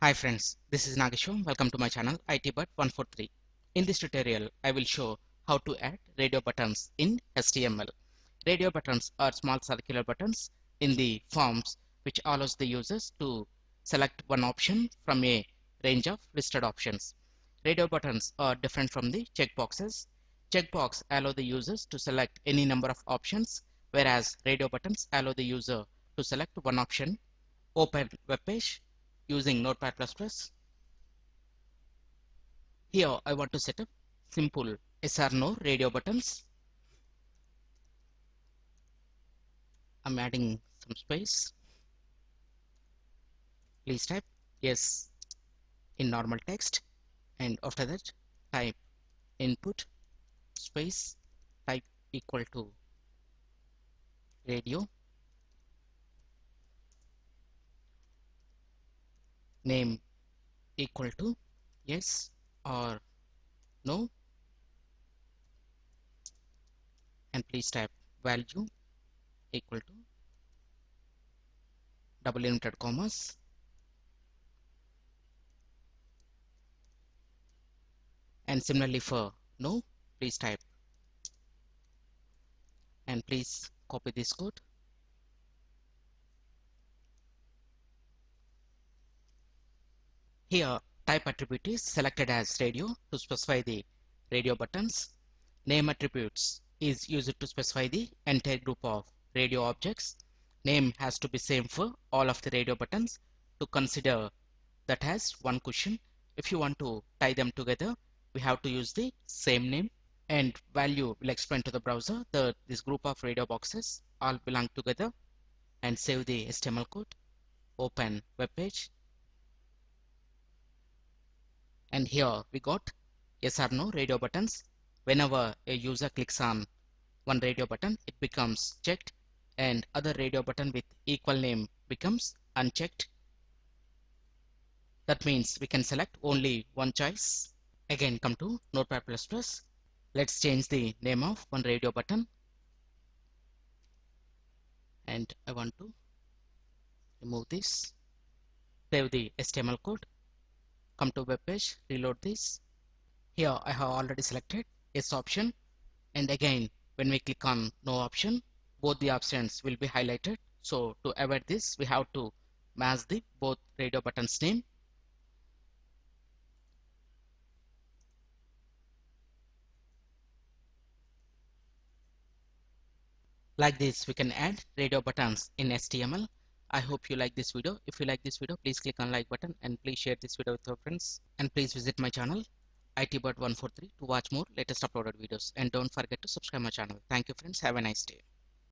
Hi friends, this is Nageshu. Welcome to my channel ITBut143. In this tutorial, I will show how to add radio buttons in HTML. Radio buttons are small circular buttons in the forms which allows the users to select one option from a range of listed options. Radio buttons are different from the checkboxes. Checkbox allow the users to select any number of options, whereas radio buttons allow the user to select one option. Open web page using Notepad++. Here I want to set up simple yes or no radio buttons. I'm adding some space. Please type yes in normal text, and after that type input space type equal to radio, name equal to yes or no, and please type value equal to double inverted commas, and similarly for no, please type, and please copy this code. Here type attribute is selected as radio to specify the radio buttons. Name attributes is used to specify the entire group of radio objects. Name has to be same for all of the radio buttons. To consider that as one question, if you want to tie them together, we have to use the same name. And value will explain to the browser that this group of radio boxes all belong together, and save the HTML code. Open web page. And here we got yes or no radio buttons. Whenever a user clicks on one radio button, it becomes checked, and other radio button with equal name becomes unchecked. That means we can select only one choice. Again, come to Notepad++. Let's change the name of one radio button, and I want to remove this. Save the HTML code. Come to web page, reload this. Here I have already selected yes option, and again when we click on no option, both the options will be highlighted. So to avoid this, we have to match the both radio buttons name. Like this, we can add radio buttons in HTML. I hope you like this video. If you like this video, please click on like button, and please share this video with your friends, and please visit my channel ITBut143 to watch more latest uploaded videos, and don't forget to subscribe my channel. Thank you friends, have a nice day.